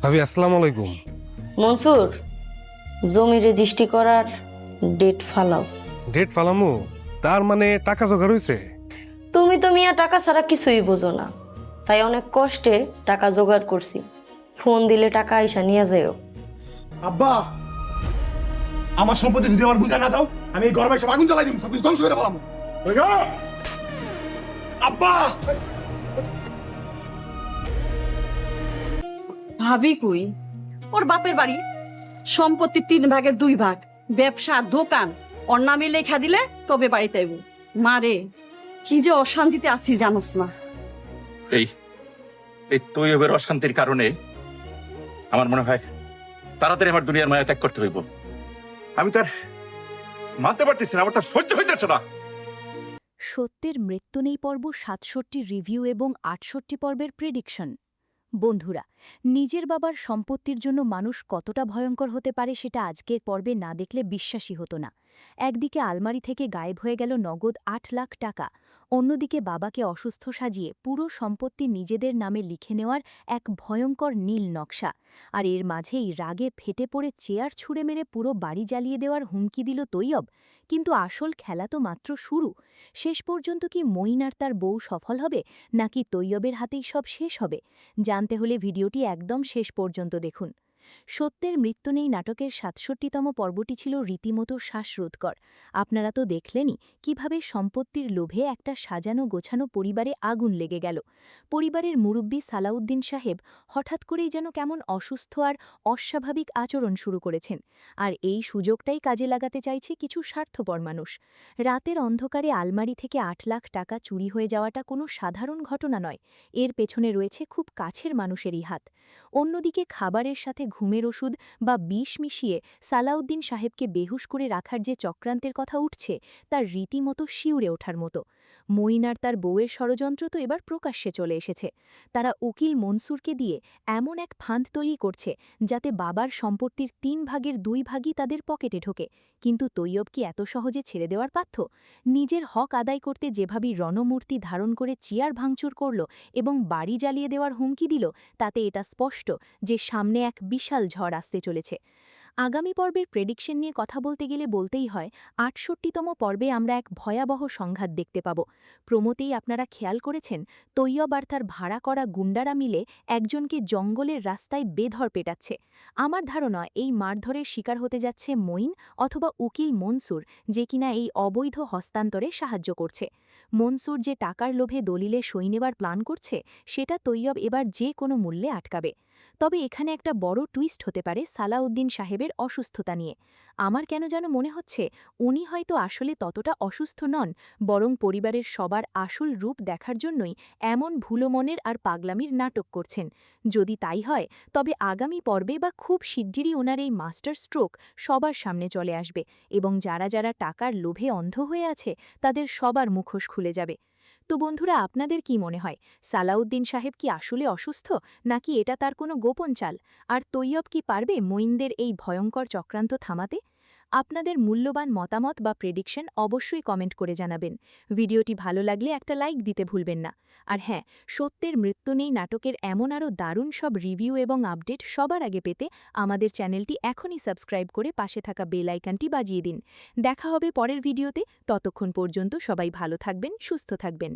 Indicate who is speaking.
Speaker 1: ভাবি আসসালামু আলাইকুম।
Speaker 2: মনসুর, জমি রেজিস্ট্রি করার ডেট ফালাও।
Speaker 1: ডেট ফালামু? তার মানে টাকা জোগাড় হইছে?
Speaker 2: তুমি তো মিয়া টাকা ছাড়া কিছুই বোঝো না, তাই অনেক কষ্টে টাকা জোগাড় করছি। ফোন দিলে টাকা আইসা নিয়ে যাও।
Speaker 3: আব্বা, আমার সম্পত্তি যদি আমার বুঝা না দাও, আমি এই গরমে সব আগুন জ্বালাই দিব, সবকিছু ধ্বংস করে ফেলাম। আব্বা,
Speaker 4: ভাবি কই? ওর বাপের বাড়ি, সম্পত্তি 3 ভাগের 2 ভাগ, ব্যবসা দোকান ওর নামে লেখা দিলে তবে বাড়িতে আইব। মারে, কি যে অশান্তিতে আছি জানোস না।
Speaker 5: এই এই তৈয়বের অশান্তির কারণে আমার মনে হয় তাড়াতাড়ি আমার দুনিয়ার মায়া ত্যাগ করতে হইব। আমি তার মানতে পারতেছি না, আমার তার সহ্য হইতেছে না।
Speaker 6: সত্যের মৃত্যু নেই পর্ব ৬৭ রিভিউ এবং ৬৮ পর্বের প্রেডিকশন। বন্ধুরা, নিজের বাবার সম্পত্তির জন্য মানুষ কতটা ভয়ঙ্কর হতে পারে সেটা আজকের পর্বে না দেখলে বিশ্বাসই হতো না। একদিকে আলমারি থেকে গায়েব হয়ে গেল নগদ ৮ লাখ টাকা, অন্যদিকে বাবাকে অসুস্থ সাজিয়ে পুরো সম্পত্তি নিজেদের নামে লিখে নেওয়ার এক ভয়ঙ্কর নীল নকশা। আর এর মাঝেই রাগে ফেটে পড়ে চেয়ার ছুঁড়ে মেরে পুরো বাড়ি জ্বালিয়ে দেওয়ার হুমকি দিল তৈয়ব। কিন্তু আসল খেলা তো মাত্র শুরু। শেষ পর্যন্ত কি মঈন আর তার বউ সফল হবে, নাকি তৈয়বের হাতেই সব শেষ হবে? জানতে হলে ভিডিওটি একদম শেষ পর্যন্ত দেখুন। সত্যের মৃত্যু নেই নাটকের ৬৭তম পর্বটি ছিল রীতিমতো শ্বাসরোধকর। আপনারা তো দেখলেনই কিভাবে সম্পত্তির লোভে একটা সাজানো গোছানো পরিবারে আগুন লেগে গেল। পরিবারের মুরব্বী সালাউদ্দিন সাহেব হঠাৎ করেই যেন কেমন অসুস্থ আর অস্বাভাবিক আচরণ শুরু করেছেন। আর এই সুযোগটাই কাজে লাগাতে চাইছে কিছু স্বার্থপর মানুষ। রাতের অন্ধকারে আলমারি থেকে ৮ লাখ টাকা চুরি হয়ে যাওয়াটা কোনো সাধারণ ঘটনা নয়, এর পেছনে রয়েছে খুব কাছের মানুষেরই হাত। অন্যদিকে খাবারের সাথে ঘুমের ওষুধ বা বিষ মিশিয়ে সালাউদ্দিন সাহেবকে বেহুশ করে রাখার যে চক্রান্তের কথা উঠছে, তার রীতিমতো শিউরে ওঠার মতো। মঈন আর তার বউয়ের ষড়যন্ত্র তো এবার প্রকাশ্যে চলে এসেছে। তারা উকিল মনসুরকে দিয়ে এমন এক ফাঁদ তৈরি করছে যাতে বাবার সম্পত্তির 3 ভাগের 2 ভাগই তাদের পকেটে ঢোকে। কিন্তু তৈয়ব কি এত সহজে ছেড়ে দেওয়ার পাত্র? নিজের হক আদায় করতে যেভাবে রণমূর্তি ধারণ করে চেয়ার ভাঙচুর করল এবং বাড়ি জ্বালিয়ে দেওয়ার হুমকি দিল, তাতে এটা স্পষ্ট যে সামনে এক বিশাল ঝড় আসতে চলেছে। আগামী পর্বের প্রেডিকশন নিয়ে কথা বলতে গেলে বলতেই হয়, ৬৮তম পর্বে আমরা এক ভয়াবহ সংঘাত দেখতে পাব। প্রমোতেই আপনারা খেয়াল করেছেন, তৈয়ব আর তার ভাড়া করা গুন্ডারা মিলে একজনকে জঙ্গলের রাস্তায় বেধর পেটাচ্ছে। আমার ধারণা এই মারধরের শিকার হতে যাচ্ছে মঈন অথবা উকিল মনসুর, যে কিনা এই অবৈধ হস্তান্তরে সাহায্য করছে। মনসুর যে টাকার লোভে দলিলে সই নেবার প্ল্যান করছে, সেটা তৈয়ব এবার যে কোনো মূল্যে আটকাবে। তবে এখানে একটা বড় টুইস্ট হতে পারে সালাউদ্দিন সাহেবের অসুস্থতা নিয়ে। আমার কেন যেন মনে হচ্ছে উনি হয়তো আসলে ততটা অসুস্থ নন, বরং পরিবারের সবার আসল রূপ দেখার জন্যই এমন ভুলো মনের আর পাগলামির নাটক করছেন। যদি তাই হয়, তবে আগামী পর্বে বা খুব শিগগিরই ওনার এই মাস্টার স্ট্রোক সবার সামনে চলে আসবে এবং যারা যারা টাকার লোভে অন্ধ হয়ে আছে তাদের সবার মুখোশ খুলে যাবে। তো বন্ধুরা, আপনাদের কি মনে হয়, সালাউদ্দিন সাহেব কি আসলে অসুস্থ, নাকি এটা তার কোনো গোপন চাল? আর তৈয়ব কি পারবে মঈনদের এই ভয়ঙ্কর চক্রান্ত থামাতে? আপনাদের মূল্যবান মতামত বা প্রেডিকশন অবশ্যই কমেন্ট করে জানাবেন। ভিডিওটি ভালো লাগলে একটা লাইক দিতে ভুলবেন না। আর হ্যাঁ, সত্যের মৃত্যু নেই নাটকের এমন আরও দারুণ সব রিভিউ এবং আপডেট সবার আগে পেতে আমাদের চ্যানেলটি এখনই সাবস্ক্রাইব করে পাশে থাকা বেল আইকনটি বাজিয়ে দিন। দেখা হবে পরের ভিডিওতে, ততক্ষণ পর্যন্ত সবাই ভালো থাকবেন, সুস্থ থাকবেন।